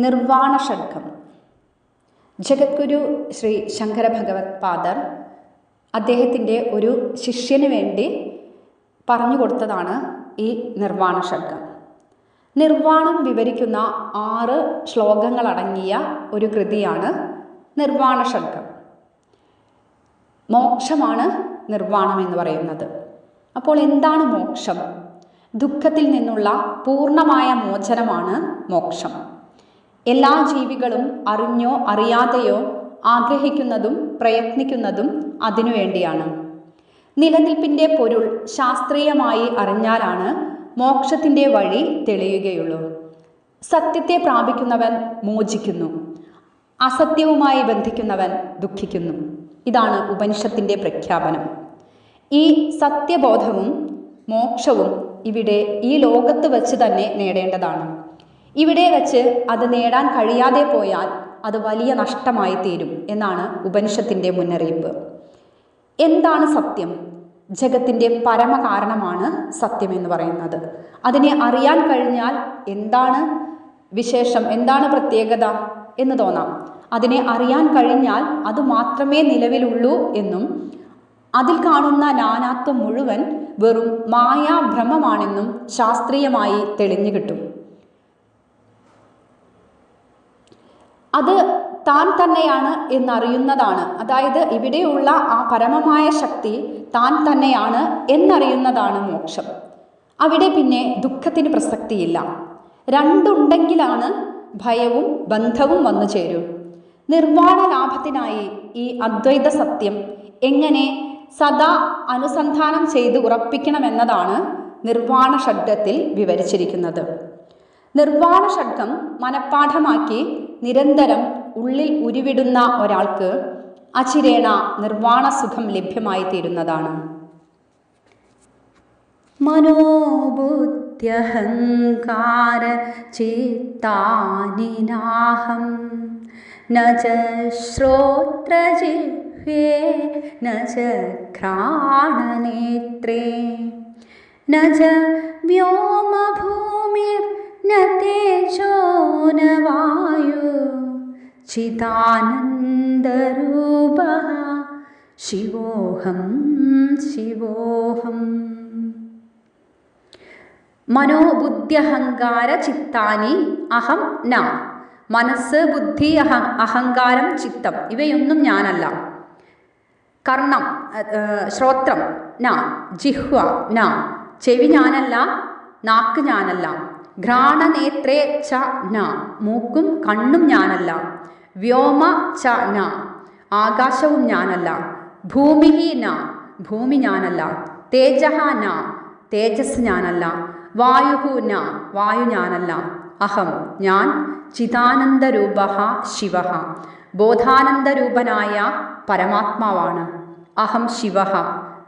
നിർവാണ ഷഡ്ഗം. ജഗദ്ഗുരു ശ്രീ ശങ്കര ഭഗവത് പാദർ അദ്ദേഹത്തിൻ്റെ ഒരു ശിഷ്യന് വേണ്ടി പറഞ്ഞു കൊടുത്തതാണ് ഈ നിർവാണ ഷഡ്ഗം. നിർവാണം വിവരിക്കുന്ന 6 ശ്ലോകങ്ങളടങ്ങിയ ഒരു കൃതിയാണ് നിർവാണ ഷഡ്ഗം. മോക്ഷമാണ് നിർവാണം എന്ന് പറയുന്നത്. അപ്പോൾ എന്താണ് മോക്ഷം? ദുഃഖത്തിൽ നിന്നുള്ള പൂർണ്ണമായ മോചനമാണ് മോക്ഷം. എല്ലാ ജീവികളും അറിഞ്ഞോ അറിയാതെയോ ആഗ്രഹിക്കുന്നതും പ്രയത്നിക്കുന്നതും അതിനുവേണ്ടിയാണ്. നിലനിൽപ്പിൻ്റെ പൊരുൾ ശാസ്ത്രീയമായി അറിഞ്ഞാലാണ് മോക്ഷത്തിൻ്റെ വഴി തെളിയുകയുള്ളൂ. സത്യത്തെ പ്രാപിക്കുന്നവൻ മോചിക്കുന്നു, അസത്യവുമായി ബന്ധിക്കുന്നവൻ ദുഃഖിക്കുന്നു. ഇതാണ് ഉപനിഷത്തിൻ്റെ പ്രഖ്യാപനം. ഈ സത്യബോധവും മോക്ഷവും ഇവിടെ ഈ ലോകത്ത് വച്ച് തന്നെ നേടേണ്ടതാണ്. ഇവിടെ വച്ച് അത് നേടാൻ കഴിയാതെ പോയാൽ അത് വലിയ നഷ്ടമായി തീരും എന്നാണ് ഉപനിഷത്തിൻ്റെ മുന്നറിയിപ്പ്. എന്താണ് സത്യം? ജഗത്തിൻ്റെ പരമകാരണമാണ് സത്യം എന്ന് പറയുന്നത്. അതിനെ അറിയാൻ കഴിഞ്ഞാൽ എന്താണ് വിശേഷം, എന്താണ് പ്രത്യേകത എന്ന് തോന്നാം. അതിനെ അറിയാൻ കഴിഞ്ഞാൽ അത് മാത്രമേ നിലവിലുള്ളൂ എന്നും അതിൽ കാണുന്ന നാനാത്വം മുഴുവൻ വെറും മായാഭ്രമമാണെന്നും ശാസ്ത്രീയമായി തെളിഞ്ഞു കിട്ടും. അത് താൻ തന്നെയാണ് എന്നറിയുന്നതാണ്. അതായത് ഇവിടെയുള്ള ആ പരമമായ ശക്തി താൻ തന്നെയാണ് എന്നറിയുന്നതാണ് മോക്ഷം. അവിടെ പിന്നെ ദുഃഖത്തിന് പ്രസക്തിയില്ല. രണ്ടുണ്ടെങ്കിലാണ് ഭയവും ബന്ധവും വന്നു ചേരും. നിർവാണ ലാഭത്തിനായി ഈ അദ്വൈത സത്യം എങ്ങനെ സദാ അനുസന്ധാനം ചെയ്ത് ഉറപ്പിക്കണമെന്നതാണ് നിർവാണ ഷഡ്ഗത്തിൽ വിവരിച്ചിരിക്കുന്നത്. നിർവാണ ഷഡ്ഗം മനഃപ്പാഠമാക്കി നിരന്തരം ഉള്ളിൽ ഉരുവിടുന്ന ഒരാൾക്ക് അചിരേണ നിർവാണ സുഖം ലഭ്യമായി തീരുന്നതാണ്. മനോബുദ്ധ്യഹങ്കാര ചിത്താനിനാഹം ന ച ശ്രോത്രജിഹ്വേ ന ച ഘ്രാണനേത്രേ ന ച വ്യോമഭൂമിർ ന തേജോ ന വായു ചിദാനന്ദരൂപഃ ശിവോഹം ശിവോഹം. മനോബുദ്ധ്യഹങ്കാര ചിത്താനി അഹം ന. മനസ്സ്, ബുദ്ധി, അഹങ്കാരം, ചിത്തം ഇവയൊന്നും ഞാനല്ല. കർണം, ശ്രോത്രം ന. ജിഹ്വ ന. ചെവി ഞാനല്ല, നാക്ക് ഞാനല്ല. ഘ്രാണനേത്രേ ച ന. മൂക്കും കണ്ണും ഞാനല്ല. വ്യോമ ച ന. ആകാശവും ഞാനല്ല. ഭൂമിഹി ന. ഭൂമി ഞാനല്ല. തേജഃ ന. തേജസ് ഞാനല്ല. വായുഹു ന. വായു ഞാനല്ല. അഹം ഞാൻ. ചിദാനന്ദരൂപഃ ശിവഃ. ബോധാനന്ദരൂപനായ പരമാത്മാവാണ്. അഹം ശിവഃ.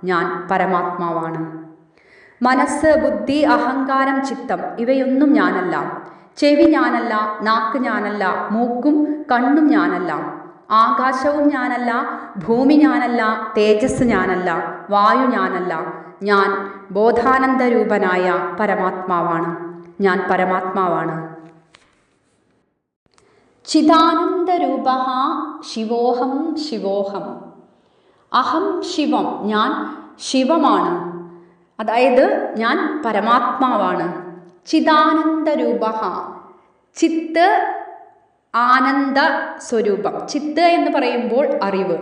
ഞാൻ പരമാത്മാവാണ്. മനസ്സ്, ബുദ്ധി, അഹങ്കാരം, ചിത്തം ഇവയൊന്നും ഞാനല്ല. ചെവി ഞാനല്ല, നാക്ക് ഞാനല്ല, മൂക്കും കണ്ണും ഞാനല്ല. ആകാശവും ഞാനല്ല, ഭൂമി ഞാനല്ല, തേജസ് ഞാനല്ല, വായു ഞാനല്ല. ഞാൻ ബോധാനന്ദരൂപനായ പരമാത്മാവാണ്. ഞാൻ പരമാത്മാവാണ്. ചിദാനന്ദരൂപഃ ശിവോഹം ശിവോഹം. അഹം ശിവം. ഞാൻ ശിവമാണ്. അതായത് ഞാൻ പരമാത്മാവാണ്. ചിദാനന്ദരൂപഃ. ചിത്ത് ആനന്ദ സ്വരൂപം. ചിത്ത് എന്ന് പറയുമ്പോൾ അറിവ്.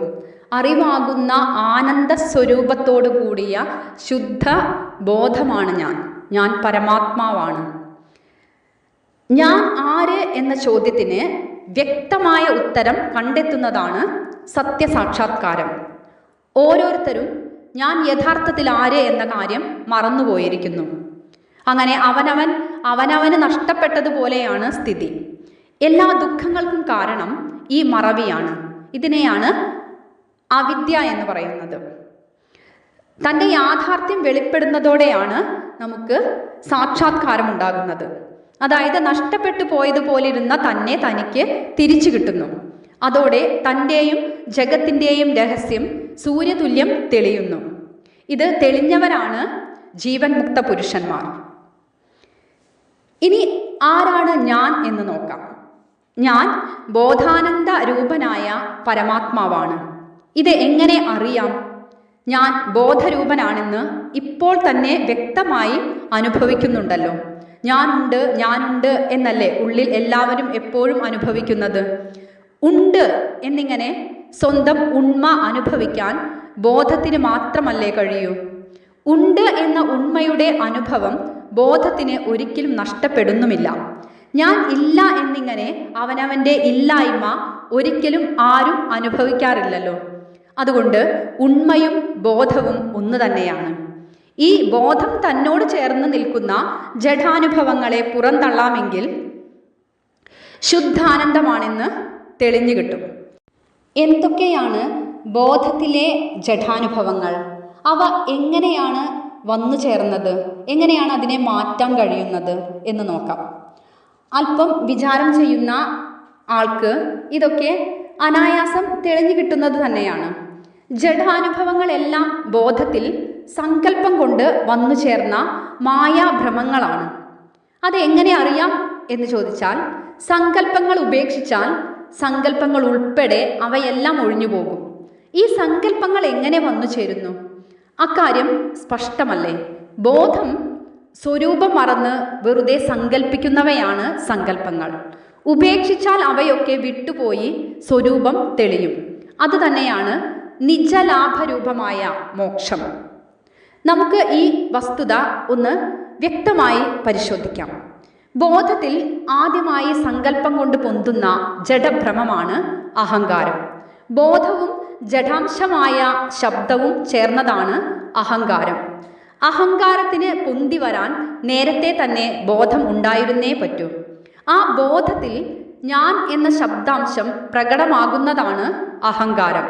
അറിവാകുന്ന ആനന്ദ സ്വരൂപത്തോടു കൂടിയ ശുദ്ധ ബോധമാണ് ഞാൻ. ഞാൻ പരമാത്മാവാണ്. ഞാൻ ആര് എന്ന ചോദ്യത്തിന് വ്യക്തമായ ഉത്തരം കണ്ടെത്തുന്നതാണ് സത്യസാക്ഷാത്കാരം. ഓരോരുത്തരും ഞാൻ യഥാർത്ഥത്തിൽ ആര് എന്ന കാര്യം മറന്നുപോയിരിക്കുന്നു. അങ്ങനെ അവനവന് നഷ്ടപ്പെട്ടതുപോലെയാണ് സ്ഥിതി. എല്ലാ ദുഃഖങ്ങൾക്കും കാരണം ഈ മറവിയാണ്. ഇതിനെയാണ് അവിദ്യ എന്ന് പറയുന്നത്. തൻ്റെ യാഥാർത്ഥ്യം വെളിപ്പെടുന്നതോടെയാണ് നമുക്ക് സാക്ഷാത്കാരം ഉണ്ടാകുന്നത്. അതായത് നഷ്ടപ്പെട്ടു പോയതുപോലിരുന്ന തന്നെ തനിക്ക് തിരിച്ചു കിട്ടുന്നു. അതോടെ തൻ്റെയും ജഗത്തിൻ്റെയും രഹസ്യം സൂര്യതുല്യം തെളിയുന്നു. ഇത് തെളിഞ്ഞവരാണ് ജീവൻ മുക്ത പുരുഷന്മാർ. ഇനി ആരാണ് ഞാൻ എന്ന് നോക്കാം. ഞാൻ ബോധാനന്ദ രൂപനായ പരമാത്മാവാണ്. ഇത് എങ്ങനെ അറിയാം? ഞാൻ ബോധരൂപനാണെന്ന് ഇപ്പോൾ തന്നെ വ്യക്തമായി അനുഭവിക്കുന്നുണ്ടല്ലോ. ഞാനുണ്ട് ഞാനുണ്ട് എന്നല്ലേ ഉള്ളിൽ എല്ലാവരും എപ്പോഴും അനുഭവിക്കുന്നത്. ഉണ്ട് എന്നിങ്ങനെ സ്വന്തം ഉണ്മ അനുഭവിക്കാൻ ബോധത്തിന് മാത്രമല്ലേ കഴിയൂ. ഉണ്ട് എന്ന ഉണ്മയുടെ അനുഭവം ബോധത്തിന് ഒരിക്കലും നഷ്ടപ്പെടുന്നുമില്ല. ഞാൻ ഇല്ല എന്നിങ്ങനെ അവനവൻ്റെ ഇല്ലായ്മ ഒരിക്കലും ആരും അനുഭവിക്കാറില്ലല്ലോ. അതുകൊണ്ട് ഉണ്മയും ബോധവും ഒന്ന് തന്നെയാണ്. ഈ ബോധം തന്നോട് ചേർന്ന് നിൽക്കുന്ന ജഡാനുഭവങ്ങളെ പുറന്തള്ളാമെങ്കിൽ ശുദ്ധാനന്ദമാണെന്ന് തെളിഞ്ഞു കിട്ടും. എന്തൊക്കെയാണ് ബോധത്തിലെ ജഡാനുഭവങ്ങൾ? അവ എങ്ങനെയാണ് വന്നു ചേർന്നത്? എങ്ങനെയാണ് അതിനെ മാറ്റാൻ കഴിയുന്നത് എന്ന് നോക്കാം. അല്പം വിചാരം ചെയ്യുന്ന ആൾക്ക് ഇതൊക്കെ അനായാസം തെളിഞ്ഞു കിട്ടുന്നത് തന്നെയാണ്. ജഡാനുഭവങ്ങളെല്ലാം ബോധത്തിൽ സങ്കല്പം കൊണ്ട് വന്നു ചേർന്ന മായാഭ്രമങ്ങളാണ്. അത് എങ്ങനെ അറിയാം എന്ന് ചോദിച്ചാൽ, സങ്കല്പങ്ങൾ ഉപേക്ഷിച്ചാൽ സങ്കല്പങ്ങൾ ഉൾപ്പെടെ അവയെല്ലാം ഒഴിഞ്ഞു പോകും. ഈ സങ്കല്പങ്ങൾ എങ്ങനെ വന്നു ചേരുന്നു? അക്കാര്യം സ്പഷ്ടമല്ലേ? ബോധം സ്വരൂപം മറന്ന് വെറുതെ സങ്കല്പിക്കുന്നവയാണ് സങ്കല്പങ്ങൾ. ഉപേക്ഷിച്ചാൽ അവയൊക്കെ വിട്ടുപോയി സ്വരൂപം തെളിയും. അതുതന്നെയാണ് നിജലാഭരൂപമായ മോക്ഷം. നമുക്ക് ഈ വസ്തുത ഒന്ന് വ്യക്തമായി പരിശോധിക്കാം. ബോധത്തിൽ ആദ്യമായി സങ്കല്പം കൊണ്ട് പൊന്തുന്ന ജഡഭ്രമമാണ് അഹങ്കാരം. ബോധവും ജഡാംശമായ ശബ്ദവും ചേർന്നതാണ് അഹങ്കാരം. അഹങ്കാരത്തിന് പൊന്തി വരാൻ നേരത്തെ തന്നെ ബോധം ഉണ്ടായിരുന്നേ പറ്റൂ. ആ ബോധത്തിൽ ഞാൻ എന്ന ശബ്ദാംശം പ്രകടമാകുന്നതാണ് അഹങ്കാരം.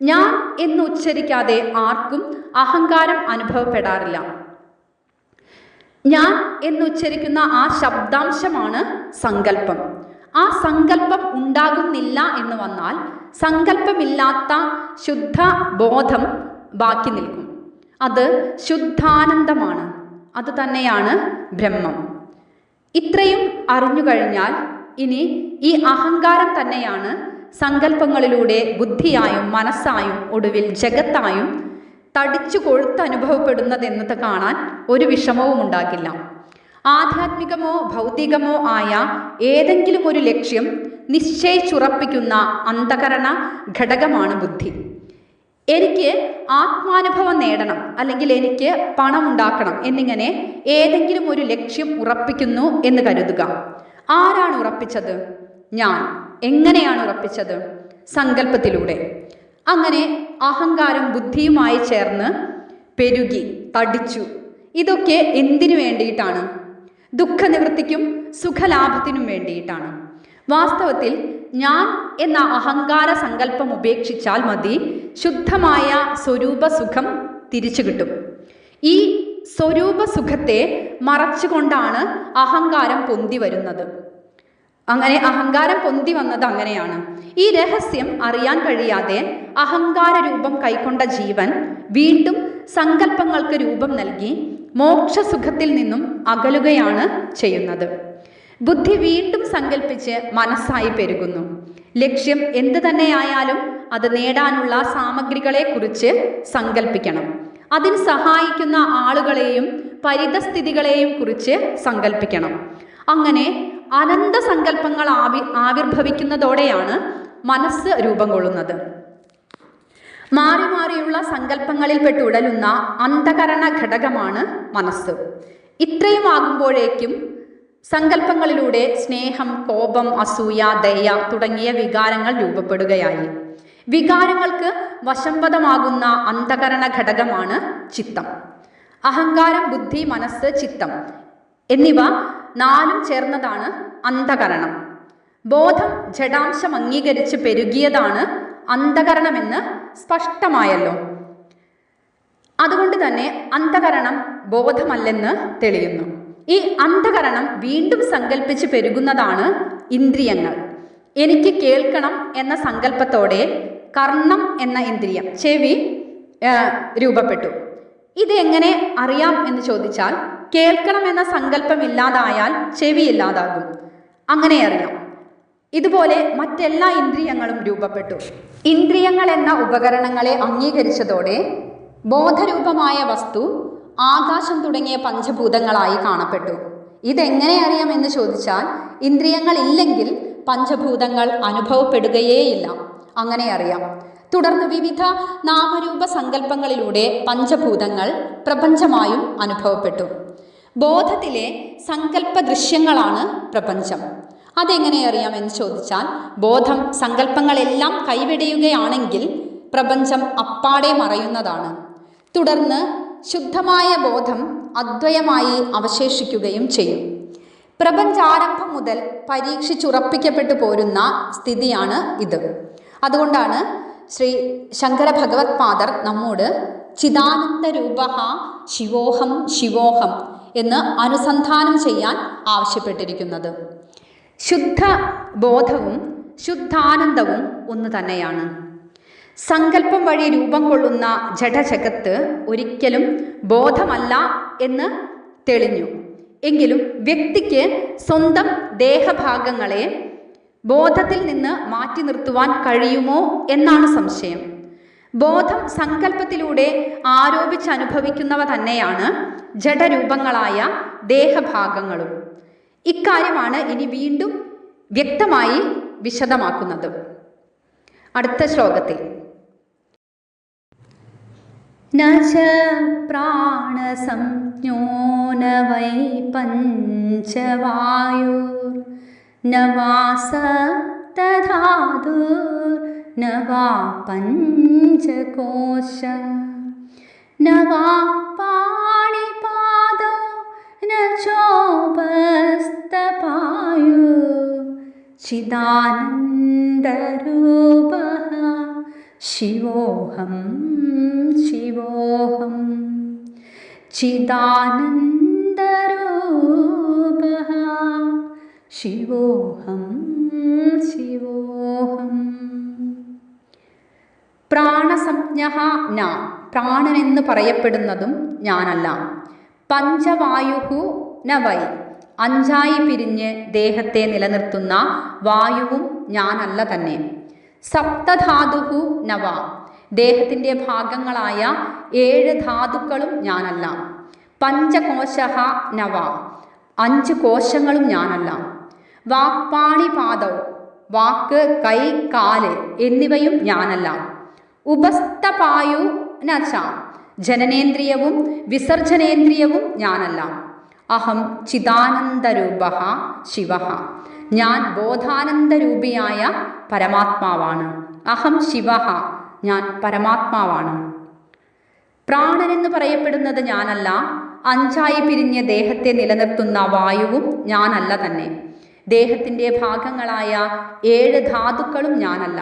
ഞാൻ എന്ന് ഉച്ചരിക്കാതെ ആർക്കും അഹങ്കാരം അനുഭവപ്പെടാറില്ല. ഞാൻ എന്നുച്ചരിക്കുന്ന ആ ശബ്ദാംശമാണ് സങ്കല്പം. ആ സങ്കല്പം ഉണ്ടാകുന്നില്ല എന്ന് വന്നാൽ സങ്കല്പമില്ലാത്ത ശുദ്ധ ബോധം ബാക്കി നിൽക്കും. അത് ശുദ്ധാനന്ദമാണ്. അത് തന്നെയാണ് ബ്രഹ്മം. ഇത്രയും അറിഞ്ഞു കഴിഞ്ഞാൽ ഇനി ഈ അഹങ്കാരം തന്നെയാണ് സങ്കല്പങ്ങളിലൂടെ ബുദ്ധിയായും മനസ്സായും ഒടുവിൽ ജഗത്തായും തടിച്ചു കൊഴുത്തനുഭവപ്പെടുന്നതെന്നത് കാണാൻ ഒരു വിഷമവും ഉണ്ടാകില്ല. ആധ്യാത്മികമോ ഭൗതികമോ ആയ ഏതെങ്കിലും ഒരു ലക്ഷ്യം നിശ്ചയിച്ചുറപ്പിക്കുന്ന അന്ധകരണ ഘടകമാണ് ബുദ്ധി. എനിക്ക് ആത്മാനുഭവം നേടണം, അല്ലെങ്കിൽ എനിക്ക് പണം ഉണ്ടാക്കണം എന്നിങ്ങനെ ഏതെങ്കിലും ഒരു ലക്ഷ്യം ഉറപ്പിക്കുന്നു എന്ന് കരുതുക. ആരാണ് ഉറപ്പിച്ചത്? ഞാൻ. എങ്ങനെയാണ് ഉറപ്പിച്ചത്? സങ്കല്പത്തിലൂടെ. അങ്ങനെ അഹങ്കാരം ബുദ്ധിയുമായി ചേർന്ന് പെരുകി തടിച്ചു. ഇതൊക്കെ എന്തിനു വേണ്ടിയിട്ടാണ്? ദുഃഖനിവൃത്തിക്കും സുഖലാഭത്തിനും വേണ്ടിയിട്ടാണ്. വാസ്തവത്തിൽ ഞാൻ എന്ന അഹങ്കാര സങ്കല്പം ഉപേക്ഷിച്ചാൽ മതി, ശുദ്ധമായ സ്വരൂപസുഖം തിരിച്ചു കിട്ടും. ഈ സ്വരൂപസുഖത്തെ മറച്ചുകൊണ്ടാണ് അഹങ്കാരം പൊന്തി വരുന്നത്. അങ്ങനെ അഹങ്കാരം പൊന്തി വന്നത് അങ്ങനെയാണ്. ഈ രഹസ്യം അറിയാൻ കഴിയാതെ അഹങ്കാര രൂപം കൈക്കൊണ്ട ജീവൻ വീണ്ടും സങ്കല്പങ്ങൾക്ക് രൂപം നൽകി മോക്ഷസുഖത്തിൽ നിന്നും അകലുകയാണ് ചെയ്യുന്നത്. ബുദ്ധി വീണ്ടും സങ്കല്പിച്ച് മനസ്സായി പെരുകുന്നു. ലക്ഷ്യം എന്ത് തന്നെയായാലും അത് നേടാനുള്ള സാമഗ്രികളെക്കുറിച്ച് സങ്കല്പിക്കണം. അതിന് സഹായിക്കുന്ന ആളുകളെയും പരിതസ്ഥിതികളെയും കുറിച്ച് സങ്കല്പിക്കണം. അങ്ങനെ അനന്ത സങ്കല്പങ്ങൾ ആവിർഭവിക്കുന്നതോടെയാണ് മനസ്സ് രൂപം കൊള്ളുന്നത്. മാറി മാറിയുള്ള സങ്കല്പങ്ങളിൽപ്പെട്ട് ഉടലുന്ന അന്ധകരണ ഘടകമാണ് മനസ്സ്. ഇത്രയും ആകുമ്പോഴേക്കും സങ്കല്പങ്ങളിലൂടെ സ്നേഹം, കോപം, അസൂയ, ദയ തുടങ്ങിയ വികാരങ്ങൾ രൂപപ്പെടുകയായി. വികാരങ്ങൾക്ക് വശംവദമാകുന്ന അന്ധകരണ ഘടകമാണ് ചിത്തം. അഹങ്കാരം, ബുദ്ധി, മനസ്സ്, ചിത്തം എന്നിവ നാലും ചേർന്നതാണ് അന്ധകരണം. ബോധം ജഡാംശം അംഗീകരിച്ച് പെരുകിയതാണ് അന്ധകരണമെന്ന് സ്പഷ്ടമായല്ലോ. അതുകൊണ്ട് തന്നെ അന്ധകരണം ബോധമല്ലെന്ന് തെളിയുന്നു. ഈ അന്ധകരണം വീണ്ടും സങ്കല്പിച്ച് പെരുകുന്നതാണ് ഇന്ദ്രിയങ്ങൾ. എനിക്ക് കേൾക്കണം എന്ന സങ്കല്പത്തോടെ കർണം എന്ന ഇന്ദ്രിയം, ചെവി, രൂപപ്പെട്ടു. ഇതെങ്ങനെ അറിയാം എന്ന് ചോദിച്ചാൽ, കേൾക്കണം എന്ന സങ്കല്പം ഇല്ലാതായാൽ ചെവി ഇല്ലാതാകും. അങ്ങനെ അറിയാം. ഇതുപോലെ മറ്റെല്ലാ ഇന്ദ്രിയങ്ങളും രൂപപ്പെട്ടു. ഇന്ദ്രിയങ്ങൾ എന്ന ഉപകരണങ്ങളെ അംഗീകരിച്ചതോടെ ബോധരൂപമായ വസ്തു ആകാശം തുടങ്ങിയ പഞ്ചഭൂതങ്ങളായി കാണപ്പെട്ടു. ഇതെങ്ങനെ അറിയാമെന്ന് ചോദിച്ചാൽ, ഇന്ദ്രിയങ്ങൾ ഇല്ലെങ്കിൽ പഞ്ചഭൂതങ്ങൾ അനുഭവപ്പെടുകയേയില്ല. അങ്ങനെ അറിയാം. തുടർന്ന് വിവിധ നാമരൂപ സങ്കല്പങ്ങളിലൂടെ പഞ്ചഭൂതങ്ങൾ പ്രപഞ്ചമായും അനുഭവപ്പെട്ടു. ബോധത്തിലെ സങ്കല്പ ദൃശ്യങ്ങളാണ് പ്രപഞ്ചം. അതെങ്ങനെ അറിയാമെന്ന് ചോദിച്ചാൽ, ബോധം സങ്കല്പങ്ങളെല്ലാം കൈവെടിയുകയാണെങ്കിൽ പ്രപഞ്ചം അപ്പാടെ മറയുന്നതാണ്. തുടർന്ന് ശുദ്ധമായ ബോധം അദ്വയമായി അവശേഷിക്കുകയും ചെയ്യും. പ്രപഞ്ചാരംഭം മുതൽ പരീക്ഷിച്ചുറപ്പിക്കപ്പെട്ടു പോരുന്ന സ്ഥിതിയാണ് ഇത്. അതുകൊണ്ടാണ് ശ്രീ ശങ്കര ഭഗവത് പാദർ നമ്മോട് ചിദാനന്ദരൂപഃ ശിവോഹം ശിവോഹം എന്ന് അനുസന്ധാനം ചെയ്യാൻ ആവശ്യപ്പെട്ടിരിക്കുന്നത്. ശുദ്ധ ബോധവും ശുദ്ധാനന്ദവും ഒന്ന് തന്നെയാണ്. സങ്കല്പം വഴി രൂപം കൊള്ളുന്ന ജഡജഗത്ത് ഒരിക്കലും ബോധമല്ല എന്ന് തെളിഞ്ഞു. എങ്കിലും വ്യക്തിക്ക് സ്വന്തം ദേഹഭാഗങ്ങളെ ബോധത്തിൽ നിന്ന് മാറ്റി നിർത്തുവാൻ കഴിയുമോ എന്നാണ് സംശയം. ബോധം സങ്കല്പത്തിലൂടെ ആരോപിച്ചനുഭവിക്കുന്നവ തന്നെയാണ് ജഡരൂപങ്ങളായ ദേഹഭാഗങ്ങളും. ഇക്കാര്യമാണ് ഇനി വീണ്ടും വ്യക്തമായി വിശദമാക്കുന്നത് അടുത്ത ശ്ലോകത്തിൽ. ന ച പ്രാണസംജ്ഞോ ന വൈ പഞ്ചവായുർ ന വാ സപ്തധാതുർ ന വാ പഞ്ചകോശ ന വാ പാണിപാദോ ന ചോപസ്തപായു ചിദാനന്ദരൂപഃ ശിവോഹം ശിവോഹം ചിദാനന്ദരൂപഃ ശിവോഹം ശിവോഹം. പ്രാണസംജ്ഞഃ ന, പ്രാണനെന്ന് പറയപ്പെടുന്നതും ഞാനല്ല. പഞ്ചവായുഹു ന വൈ, അഞ്ചായി പിരിഞ്ഞ് ദേഹത്തെ നിലനിർത്തുന്ന വായുവും ഞാനല്ല തന്നെ. സപ്തധാതുഹു നവ, ദേഹത്തിൻ്റെ ഭാഗങ്ങളായ 7 ധാതുക്കളും ഞാനല്ല. പഞ്ചകോശഃ നവ, 5 കോശങ്ങളും ഞാനല്ല. വാക്പാണിപാദൗ, വാക്ക്, കൈ, കാല് എന്നിവയും ഞാനല്ല. ഉപസ്ഥപായു നച, ജനനേന്ദ്രിയവും വിസർജനേന്ദ്രിയവും ഞാനല്ല. അഹം ചിദാനന്ദരൂപഃ ശിവഃ, ഞാൻ ബോധാനന്ദരൂപിയായ പരമാത്മാവാണ്. അഹം ശിവഃ, ഞാൻ പരമാത്മാവാണ്. പ്രാണനെന്ന് പറയപ്പെടുന്നത് ഞാനല്ല. 5ആയി പിരിഞ്ഞ് ദേഹത്തെ നിലനിർത്തുന്ന വായുവും ഞാനല്ല തന്നെ. ദേഹത്തിൻ്റെ ഭാഗങ്ങളായ 7 ധാതുക്കളും ഞാനല്ല.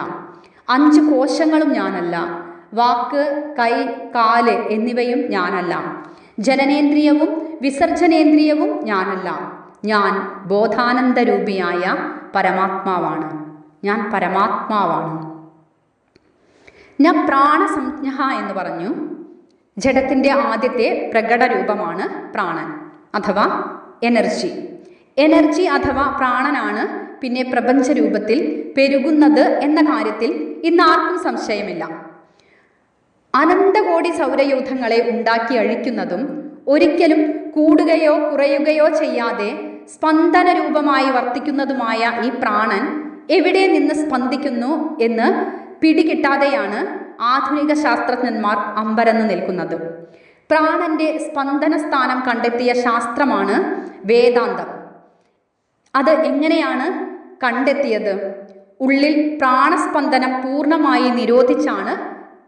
5 കോശങ്ങളും ഞാനല്ല. വാക്ക്, കൈ, കാല് എന്നിവയും ഞാനല്ല. ജനനേന്ദ്രിയവും വിസർജനേന്ദ്രിയവും ഞാനല്ല. ഞാൻ ബോധാനന്ദരൂപിയായ പരമാത്മാവാണ്. ഞാൻ പരമാത്മാവാണ്. ന പ്രാണസംജ്ഞഃ എന്ന് പറഞ്ഞു. ജഡത്തിൻ്റെ ആദ്യത്തെ പ്രകടരൂപമാണ് പ്രാണൻ അഥവാ എനർജി. എനർജി അഥവാ പ്രാണനാണ് പിന്നെ പ്രപഞ്ചരൂപത്തിൽ പെരുകുന്നത് എന്ന കാര്യത്തിൽ ഇന്നാർക്കും സംശയമില്ല. അനന്തകോടി സൗരയൂഥങ്ങളെ ഉണ്ടാക്കി അഴിക്കുന്നതും ഒരിക്കലും കൂടുകയോ കുറയുകയോ ചെയ്യാതെ സ്പന്ദന രൂപമായി വർത്തിക്കുന്നതുമായ ഈ പ്രാണൻ എവിടെ നിന്ന് സ്പന്ദിക്കുന്നു എന്ന് പിടികിട്ടാതെയാണ് ആധുനിക ശാസ്ത്രജ്ഞന്മാർ അമ്പരന്ന് നിൽക്കുന്നത്. പ്രാണന്റെ സ്പന്ദന സ്ഥാനം കണ്ടെത്തിയ ശാസ്ത്രമാണ് വേദാന്തം. അത് എങ്ങനെയാണ് കണ്ടെത്തിയത്? ഉള്ളിൽ പ്രാണസ്പന്ദനം പൂർണ്ണമായി നിരോധിച്ചാണ്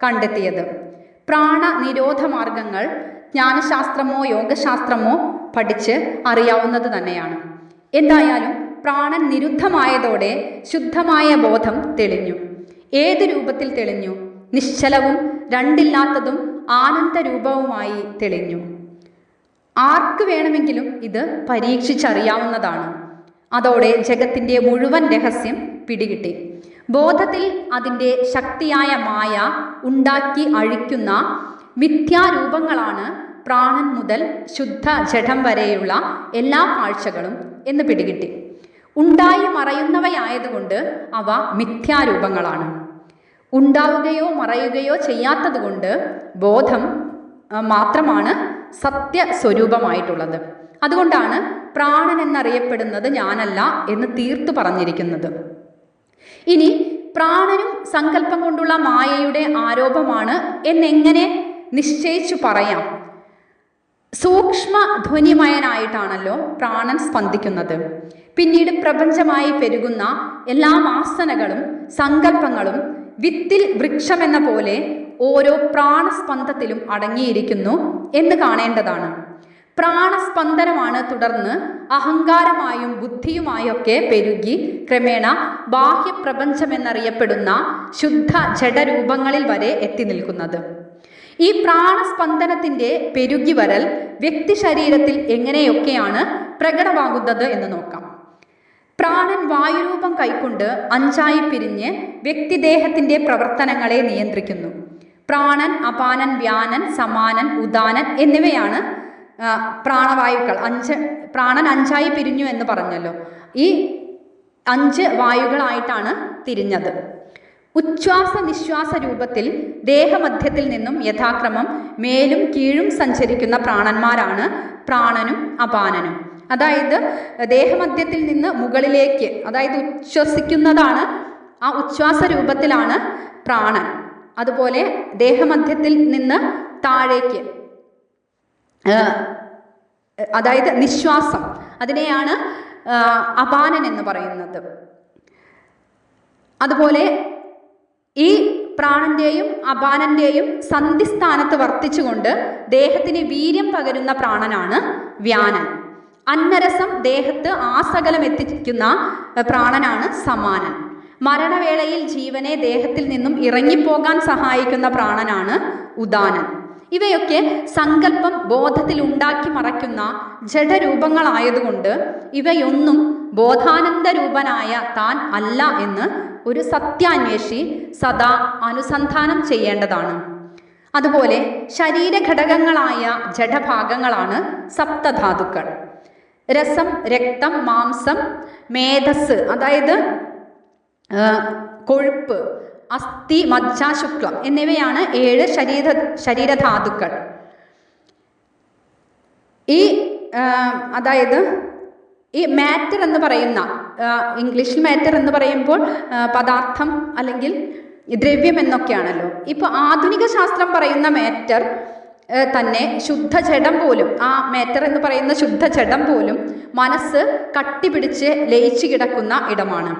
കണ്ടെത്തിയത്. പ്രാണ നിരോധ മാർഗങ്ങൾ ജ്ഞാനശാസ്ത്രമോ യോഗശാസ്ത്രമോ പഠിച്ച് അറിയാവുന്നത് തന്നെയാണ്. എന്തായാലും പ്രാണൻ നിരുദ്ധമായതോടെ ശുദ്ധമായ ബോധം തെളിഞ്ഞു. ഏത് രൂപത്തിൽ തെളിഞ്ഞു? നിശ്ചലവും രണ്ടില്ലാത്തതും ആനന്ദരൂപവുമായി തെളിഞ്ഞു. ആർക്ക് വേണമെങ്കിലും ഇത് പരീക്ഷിച്ചറിയാവുന്നതാണ്. അതോടെ ജഗത്തിൻ്റെ മുഴുവൻ രഹസ്യം പിടികിട്ടി. ബോധത്തിൽ അതിൻ്റെ ശക്തിയായ മായ ഉണ്ടാക്കി അഴിക്കുന്ന മിഥ്യാരൂപങ്ങളാണ് പ്രാണൻ മുതൽ ശുദ്ധ ജഡം വരെയുള്ള എല്ലാ കാഴ്ചകളും എന്ന് പിടികിട്ടി. ഉണ്ടായി മറയുന്നവയായതുകൊണ്ട് അവ മിഥ്യാരൂപങ്ങളാണ്. ഉണ്ടാവുകയോ മറയുകയോ ചെയ്യാത്തതുകൊണ്ട് ബോധം മാത്രമാണ് സത്യസ്വരൂപമായിട്ടുള്ളത്. അതുകൊണ്ടാണ് പ്രാണൻ എന്നറിയപ്പെടുന്നത് ഞാനല്ല എന്ന് തീർത്തു പറഞ്ഞിരിക്കുന്നത്. ഇനി പ്രാണനും സങ്കല്പം കൊണ്ടുള്ള മായയുടെ ആരോപമാണ് എന്നെങ്ങനെ നിശ്ചയിച്ചു പറയാം? സൂക്ഷ്മ ധ്വനിമയനായിട്ടാണല്ലോ പ്രാണൻ സ്പന്ദിക്കുന്നത്. പിന്നീട് പ്രപഞ്ചമായി പെരുകുന്ന എല്ലാ വാസനകളും സങ്കല്പങ്ങളും വിത്തിൽ വൃക്ഷമെന്ന പോലെ ഓരോ പ്രാണസ്പന്ദത്തിലും അടങ്ങിയിരിക്കുന്നു എന്ന് കാണേണ്ടതാണ്. പ്രാണസ്പന്ദനമാണ് തുടർന്ന് അഹങ്കാരമായും ബുദ്ധിയുമായൊക്കെ പെരുകി ക്രമേണ ബാഹ്യപ്രപഞ്ചമെന്നറിയപ്പെടുന്ന ശുദ്ധ ജഡരൂപങ്ങളിൽ വരെ എത്തി നിൽക്കുന്നത്. ഈ പ്രാണസ്പന്ദനത്തിൻ്റെ പെരുകി വരൽ വ്യക്തി ശരീരത്തിൽ എങ്ങനെയൊക്കെയാണ് പ്രകടമാകുന്നത് എന്ന് നോക്കാം. പ്രാണൻ വായുരൂപം കൈക്കൊണ്ട് 5ആയി പിരിഞ്ഞ് വ്യക്തിദേഹത്തിൻ്റെ പ്രവർത്തനങ്ങളെ നിയന്ത്രിക്കുന്നു. പ്രാണൻ, അപാനൻ, വ്യാനൻ, സമാനൻ, ഉദാനൻ എന്നിവയാണ് പ്രാണവായുക്കൾ. പ്രാണൻ 5ആയി പിരിഞ്ഞു എന്ന് പറഞ്ഞല്ലോ. ഈ 5 വായുകളായിട്ടാണ് തിരിഞ്ഞത്. ഉച്ഛ്വാസ നിശ്വാസ രൂപത്തിൽ ദേഹമധ്യത്തിൽ നിന്നും യഥാക്രമം മേലും കീഴും സഞ്ചരിക്കുന്ന പ്രാണന്മാരാണ് പ്രാണനും അപാനനും. അതായത് ദേഹമധ്യത്തിൽ നിന്ന് മുകളിലേക്ക്, അതായത് ഉച്ഛ്വസിക്കുന്നതാണ്, ആ ഉച്ഛ്വാസ രൂപത്തിലാണ് പ്രാണൻ. അതുപോലെ ദേഹമധ്യത്തിൽ നിന്ന് താഴേക്ക്, അതായത് നിശ്വാസം, അതിനെയാണ് അപാനൻ എന്ന് പറയുന്നത്. അതുപോലെ ഈ പ്രാണന്റെയും അപാനന്റെയും സന്ധിസ്ഥാനത്ത് വർത്തിച്ചുകൊണ്ട് ദേഹത്തിന് വീര്യം പകരുന്ന പ്രാണനാണ് വ്യാനൻ. അന്നരസം ദേഹത്ത് ആസകലം എത്തിക്കുന്ന പ്രാണനാണ് സമാനൻ. മരണവേളയിൽ ജീവനെ ദേഹത്തിൽ നിന്നും ഇറങ്ങിപ്പോകാൻ സഹായിക്കുന്ന പ്രാണനാണ് ഉദാനൻ. ഇവയൊക്കെ സങ്കല്പം ബോധത്തിൽ ഉണ്ടാക്കി മറയ്ക്കുന്ന ജഡരൂപങ്ങളായതുകൊണ്ട് ഇവയൊന്നും ബോധാനന്ദരൂപനായ താൻ അല്ല എന്ന് ഒരു സത്യാന്വേഷി സദാ അനുസന്ധാനം ചെയ്യേണ്ടതാണ്. അതുപോലെ ശരീരഘടകങ്ങളായ ജഡഭാഗങ്ങളാണ് സപ്തധാതുക്കൾ. രസം, രക്തം, മാംസം, മേധസ്, അതായത് കൊഴുപ്പ്, അസ്ഥി, മജ്ജ, ശുക്ലം എന്നിവയാണ് 7 ശരീരധാതുക്കൾ. അതായത് ഈ മാറ്റർ എന്ന് പറയുന്ന, ഇംഗ്ലീഷിൽ മാറ്റർ എന്ന് പറയുമ്പോൾ പദാർത്ഥം അല്ലെങ്കിൽ ദ്രവ്യം എന്നൊക്കെയാണല്ലോ. ഇപ്പോൾ ആധുനിക ശാസ്ത്രം പറയുന്ന മാറ്റർ തന്നെ ശുദ്ധജഡം പോലും, ആ മാറ്റർ എന്ന് പറയുന്ന ശുദ്ധജഡം പോലും മനസ്സ് കട്ടിപിടിച്ച് ലയിച്ചു കിടക്കുന്ന ഇടമാണ്.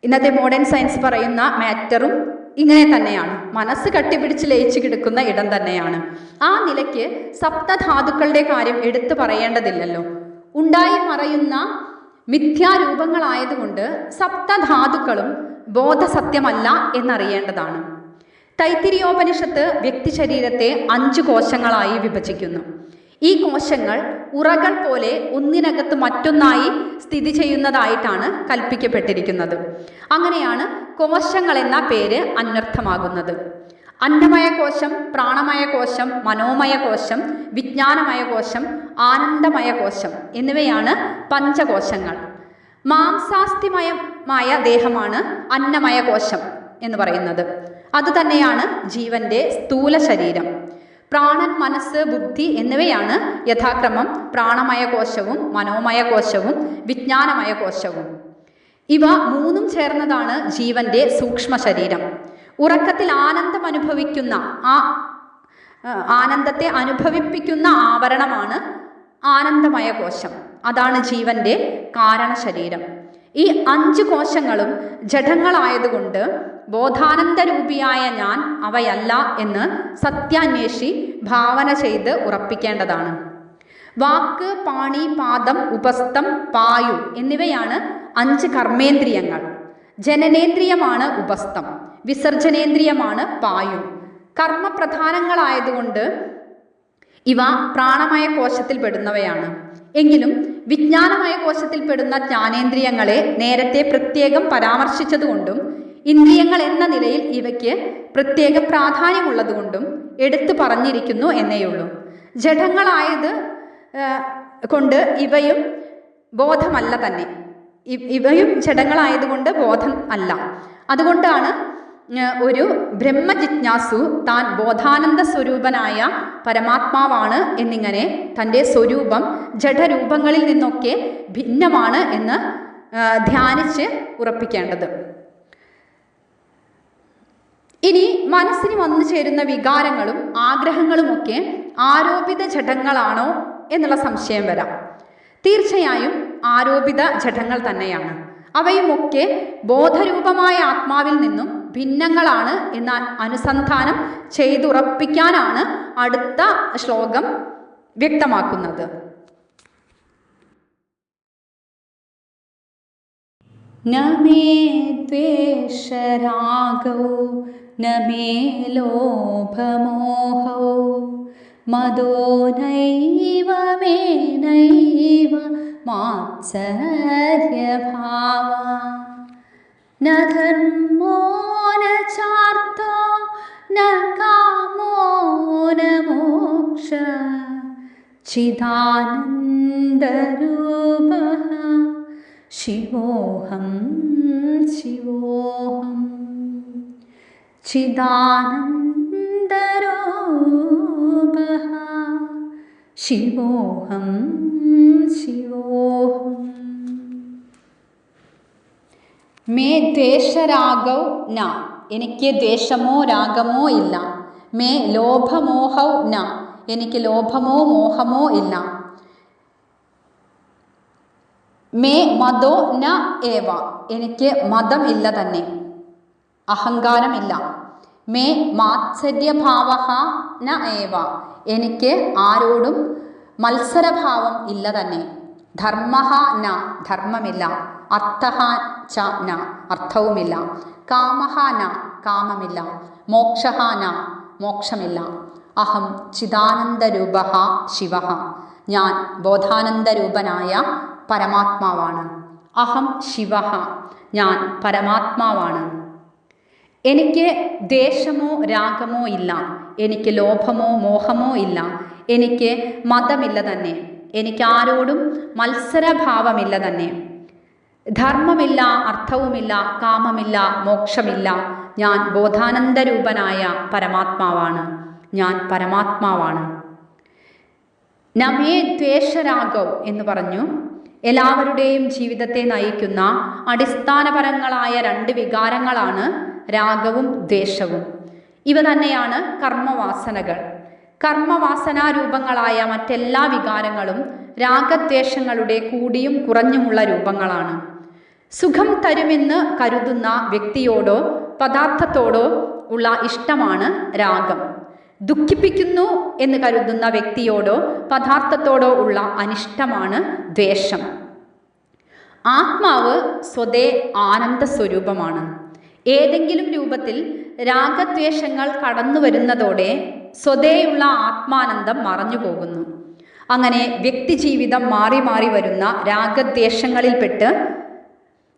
ഇന്നത്തെ മോഡേൺ സയൻസ് പറയുന്ന മാറ്ററും ഇങ്ങനെ തന്നെയാണ്, മനസ്സ് കട്ടിപിടിച്ച് ലയിച്ചു കിടക്കുന്ന ഇടം തന്നെയാണ്. ആ നിലയ്ക്ക് സപ്തധാതുക്കളുടെ കാര്യം എടുത്തു പറയേണ്ടതില്ലല്ലോ. ഉണ്ടായി മറയുന്ന മിഥ്യാരൂപങ്ങളായതുകൊണ്ട് സപ്തധാതുക്കളും ബോധസത്യമല്ല എന്നറിയേണ്ടതാണ്. തൈത്തിരിയോപനിഷത്ത് വ്യക്തി ശരീരത്തെ 5 കോശങ്ങളായി വിഭജിക്കുന്നു. ഈ കോശങ്ങൾ ഉറകൾ പോലെ ഒന്നിനകത്ത് മറ്റൊന്നായി സ്ഥിതി ചെയ്യുന്നതായിട്ടാണ് കൽപ്പിക്കപ്പെട്ടിരിക്കുന്നത്. അങ്ങനെയാണ് കോശങ്ങൾ എന്ന പേര് അന്വർത്ഥമാകുന്നത്. അന്നമയ കോശം, പ്രാണമയ കോശം, മനോമയ കോശം, വിജ്ഞാനമയ കോശം, ആനന്ദമയ കോശം എന്നിവയാണ് പഞ്ചകോശങ്ങൾ. മാംസാസ്ഥിമയമായ ദേഹമാണ് അന്നമയ കോശം എന്ന് പറയുന്നത്. അതുതന്നെയാണ് ജീവന്റെ സ്ഥൂല ശരീരം. പ്രാണൻ, മനസ്സ്, ബുദ്ധി എന്നിവയാണ് യഥാക്രമം പ്രാണമയ കോശവും മനോമയ കോശവും വിജ്ഞാനമയ കോശവും. ഇവ 3ഉം ചേർന്നതാണ് ജീവന്റെ സൂക്ഷ്മ ശരീരം. ഉറക്കത്തിൽ ആനന്ദത്തെ അനുഭവിപ്പിക്കുന്ന ആവരണമാണ് ആനന്ദമയ കോശം. അതാണ് ജീവന്റെ കാരണശരീരം. ഈ 5 കോശങ്ങളും ജഡങ്ങളായതുകൊണ്ട് ബോധാനന്ദരൂപിയായ ഞാൻ അവയല്ല എന്ന് സത്യാന്വേഷി ഭാവന ചെയ്ത് ഉറപ്പിക്കേണ്ടതാണ്. വാക്ക്, പാണി, പാദം, ഉപസ്ഥം, പായു എന്നിവയാണ് 5 കർമ്മേന്ദ്രിയങ്ങൾ. ജനനേന്ദ്രിയമാണ് ഉപസ്ഥം, വിസർജനേന്ദ്രിയമാണ് പായു. കർമ്മപ്രധാനങ്ങളായതുകൊണ്ട് ഇവ പ്രാണമയ കോശത്തിൽ പെടുന്നവയാണ്. എങ്കിലും വിജ്ഞാനമയ കോശത്തിൽ പെടുന്ന ജ്ഞാനേന്ദ്രിയങ്ങളെ നേരത്തെ പ്രത്യേകം പരാമർശിച്ചതുകൊണ്ടും ഇന്ദ്രിയങ്ങൾ എന്ന നിലയിൽ ഇവയ്ക്ക് പ്രത്യേക പ്രാധാന്യമുള്ളതുകൊണ്ടും എടുത്തു പറഞ്ഞിരിക്കുന്നു എന്നേയുള്ളൂ. ജഡങ്ങളായത് കൊണ്ട് ഇവയും ബോധമല്ല തന്നെ. ഇവയും ജഡങ്ങളായതുകൊണ്ട് ബോധം അല്ല. അതുകൊണ്ടാണ് ഒരു ബ്രഹ്മജിജ്ഞാസു താൻ ബോധാനന്ദ സ്വരൂപനായ പരമാത്മാവാണ് എന്നിങ്ങനെ തൻ്റെ സ്വരൂപം ജഡരൂപങ്ങളിൽ നിന്നൊക്കെ ഭിന്നമാണ് എന്ന് ധ്യാനിച്ച് ഉറപ്പിക്കേണ്ടത്. ഇനി മനസ്സിന് വന്നു ചേരുന്ന വികാരങ്ങളും ആഗ്രഹങ്ങളുമൊക്കെ ആരോപിത ജഡങ്ങളാണോ എന്നുള്ള സംശയം വരാം. തീർച്ചയായും ആരോപിത ജഡങ്ങൾ തന്നെയാണ്. അവയുമൊക്കെ ബോധരൂപമായ ആത്മാവിൽ നിന്നും ഭിന്നങ്ങളാണ് എന്ന അനുസന്ധാനം ചെയ്തുറപ്പിക്കാനാണ് അടുത്ത ശ്ലോകം വ്യക്തമാക്കുന്നത്. ന മേ ദ്വേഷരാഗോ ന മേ ലോഭമോഹോ മദോ നൈവ മേ നൈവ മാത്സര്യഭാവ ന ധർമ്മോ ന ചാർത്തോ ന കാമോ ന മോക്ഷ ചിദാനന്ദരൂപഃ ശിവോഹം ശിവോഹം ചിദാനന്ദരൂപഃ ശിവോഹം ശിവോഹം. മേ ദ്വേഷരാഗൗ ന, എനിക്ക് ദ്വേഷമോ രാഗമോ ഇല്ല. മേ ലോഭമോഹൗ ന, എനിക്ക് ലോഭമോ മോഹമോ ഇല്ല. മേ മദോ ന ഏവ, എനിക്ക് മതം ഇല്ല തന്നെ, അഹങ്കാരമില്ല. മേ മാത്സര്യഭാവഃ ന ഏവ, എനിക്ക് ആരോടും മത്സരഭാവം ഇല്ല തന്നെ. ധർമ്മഃ ന, ധർമ്മമില്ല. അർത്ഥഃ ച ന, അർത്ഥവുമില്ല. കാമഃ ന, കാമമില്ല. മോക്ഷഃ ന, മോക്ഷമില്ല. അഹം ചിദാനന്ദരൂപഃ ശിവഃ, ഞാൻ ബോധാനന്ദരൂപനായ പരമാത്മാവാണ്. അഹം ശിവഃ, ഞാൻ പരമാത്മാവാണ്. എനിക്ക് ദ്വേഷമോ രാഗമോ ഇല്ല. എനിക്ക് ലോഭമോ മോഹമോ ഇല്ല. എനിക്ക് മതമില്ല തന്നെ. എനിക്ക് ആരോടും മത്സരഭാവമില്ല തന്നെ. ധർമ്മമില്ല, അർത്ഥവുമില്ല, കാമമില്ല, മോക്ഷമില്ല. ഞാൻ ബോധാനന്ദരൂപനായ പരമാത്മാവാണ്. ഞാൻ പരമാത്മാവാണ്. നമേ ദ്വേഷരാഗൗ എന്ന് പറഞ്ഞു. എല്ലാവരുടെയും ജീവിതത്തെ നയിക്കുന്ന അടിസ്ഥാനപരങ്ങളായ രണ്ട് വികാരങ്ങളാണ് രാഗവും ദ്വേഷവും. ഇവ തന്നെയാണ് കർമ്മവാസനകൾ. കർമ്മവാസനാരൂപങ്ങളായ മറ്റെല്ലാ വികാരങ്ങളും രാഗദ്വേഷങ്ങളുടെ കൂടിയും കുറഞ്ഞുമുള്ള രൂപങ്ങളാണ്. സുഖം തരുമെന്ന് കരുതുന്ന വ്യക്തിയോടോ പദാർത്ഥത്തോടോ ഉള്ള ഇഷ്ടമാണ് രാഗം. ദുഃഖിപ്പിക്കുന്നു എന്ന് കരുതുന്ന വ്യക്തിയോടോ പദാർത്ഥത്തോടോ ഉള്ള അനിഷ്ടമാണ് ദ്വേഷം. ആത്മാവ് സ്വതേ ആനന്ദ സ്വരൂപമാണ്. ഏതെങ്കിലും രൂപത്തിൽ രാഗദ്വേഷങ്ങൾ കടന്നു വരുന്നതോടെ സ്വതേയുള്ള ആത്മാനന്ദം മറഞ്ഞു പോകുന്നു. അങ്ങനെ വ്യക്തിജീവിതം മാറി മാറി വരുന്ന രാഗദ്വേഷങ്ങളിൽപ്പെട്ട്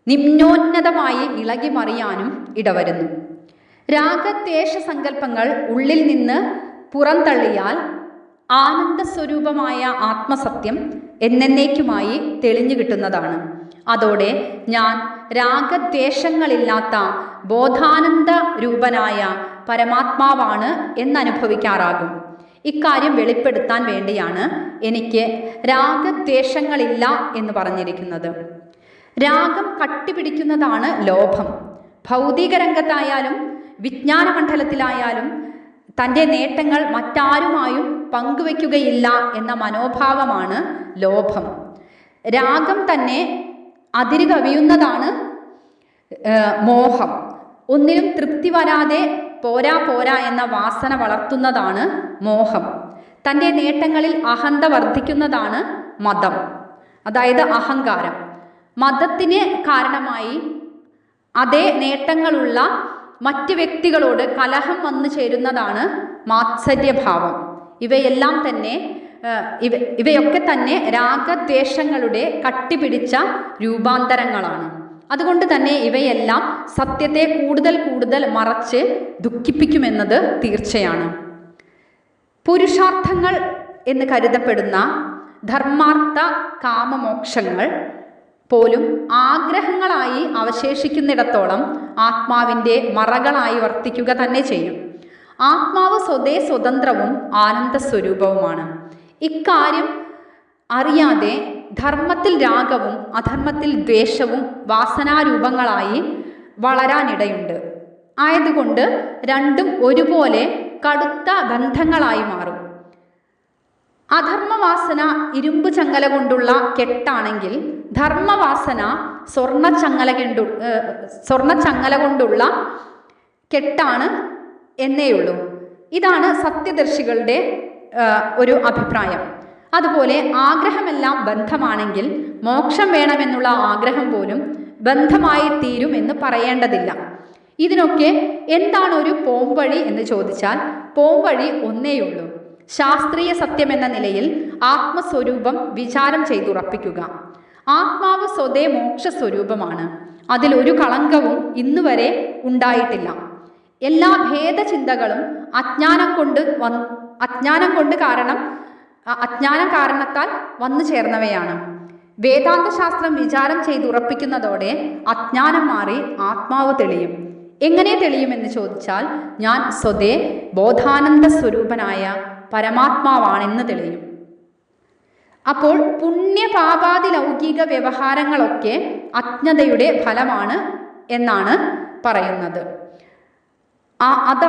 നിമ്നോന്നതമായി ഇളകി മറിയാനും ഇടവരുന്നു. രാഗദ്വേഷ സങ്കല്പങ്ങൾ ഉള്ളിൽ നിന്ന് പുറന്തള്ളിയാൽ ആനന്ദസ്വരൂപമായ ആത്മസത്യം എന്നേക്കുമായി തെളിഞ്ഞു കിട്ടുന്നതാണ്. അതോടെ ഞാൻ രാഗദ്വേഷങ്ങളില്ലാത്ത ബോധാനന്ദ രൂപനായ പരമാത്മാവാണ് എന്നനുഭവിക്കാറാകും. ഇക്കാര്യം വെളിപ്പെടുത്താൻ വേണ്ടിയാണ് എനിക്ക് രാഗദ്വേഷങ്ങളില്ല എന്ന് പറഞ്ഞിരിക്കുന്നത്. രാഗം കട്ടിപിടിക്കുന്നതാണ് ലോഭം. ഭൗതിക രംഗത്തായാലും വിജ്ഞാനമണ്ഡലത്തിലായാലും തൻ്റെ നേട്ടങ്ങൾ മറ്റാരുമായും പങ്കുവയ്ക്കുകയില്ല എന്ന മനോഭാവമാണ് ലോഭം. രാഗം തന്നെ അതിര് കവിയുന്നതാണ് മോഹം. ഒന്നിലും തൃപ്തി വരാതെ പോരാ പോരാ എന്ന വാസന വളർത്തുന്നതാണ് മോഹം. തൻ്റെ നേട്ടങ്ങളിൽ അഹന്ത വർദ്ധിക്കുന്നതാണ് മതം, അതായത് അഹങ്കാരം. മതത്തിന് കാരണമായി അതേ നേട്ടങ്ങളുള്ള മറ്റ് വ്യക്തികളോട് കലഹം വന്നു ചേരുന്നതാണ് മാത്സര്യഭാവം. ഇവയൊക്കെ തന്നെ രാഗദ്വേഷങ്ങളുടെ കട്ടിപിടിച്ച രൂപാന്തരങ്ങളാണ്. അതുകൊണ്ട് തന്നെ ഇവയെല്ലാം സത്യത്തെ കൂടുതൽ കൂടുതൽ മറച്ച് ദുഃഖിപ്പിക്കുമെന്നത് തീർച്ചയാണ്. പുരുഷാർത്ഥങ്ങൾ എന്ന് കരുതപ്പെടുന്ന ധർമാർത്ഥ കാമമോക്ഷങ്ങൾ പോലും ആഗ്രഹങ്ങളായി അവശേഷിക്കുന്നിടത്തോളം ആത്മാവിൻ്റെ മറകളായി വർത്തിക്കുക തന്നെ ചെയ്യും. ആത്മാവ് സ്വതേ സ്വതന്ത്രവും ആനന്ദസ്വരൂപവുമാണ്. ഇക്കാര്യം അറിയാതെ ധർമ്മത്തിൽ രാഗവും അധർമ്മത്തിൽ ദ്വേഷവും വാസനാരൂപങ്ങളായി വളരാനിടയുണ്ട്. ആയതുകൊണ്ട് രണ്ടും ഒരുപോലെ കടുത്ത ബന്ധങ്ങളായി മാറും. അധർമ്മവാസന ഇരുമ്പ് ചങ്ങല കൊണ്ടുള്ള കെട്ടാണെങ്കിൽ ധർമ്മവാസന സ്വർണ്ണച്ചങ്ങല കൊണ്ടുള്ള കെട്ടാണ് എന്നേയുള്ളൂ. ഇതാണ് സത്യദർശികളുടെ ഒരു അഭിപ്രായം. അതുപോലെ ആഗ്രഹമെല്ലാം ബന്ധമാണെങ്കിൽ മോക്ഷം വേണമെന്നുള്ള ആഗ്രഹം പോലും ബന്ധമായി തീരും എന്ന് പറയേണ്ടതില്ല. ഇതിനൊക്കെ എന്താണ് ഒരു പോംവഴി എന്ന് ചോദിച്ചാൽ പോംവഴി ഒന്നേയുള്ളൂ. ശാസ്ത്രീയ സത്യമെന്ന നിലയിൽ ആത്മസ്വരൂപം വിചാരം ചെയ്തുറപ്പിക്കുക. ആത്മാവ് സ്വതേ മോക്ഷസ്വരൂപമാണ്. അതിലൊരു കളങ്കവും ഇന്നുവരെ ഉണ്ടായിട്ടില്ല. എല്ലാ ഭേദചിന്തകളും അജ്ഞാനം കാരണത്താൽ വന്നു ചേർന്നവയാണ്. വേദാന്ത ശാസ്ത്രം വിചാരം ചെയ്തുറപ്പിക്കുന്നതോടെ അജ്ഞാനം മാറി ആത്മാവ് തെളിയും. എങ്ങനെ തെളിയുമെന്ന് ചോദിച്ചാൽ ഞാൻ സ്വതേ ബോധാനന്ദ സ്വരൂപനായ പരമാത്മാവാണെന്ന് തെളിയും. അപ്പോൾ പുണ്യപാപാദി ലൗകിക വ്യവഹാരങ്ങളൊക്കെ അജ്ഞതയുടെ ഫലമാണ് എന്നാണ് പറയുന്നത്. അതാണ്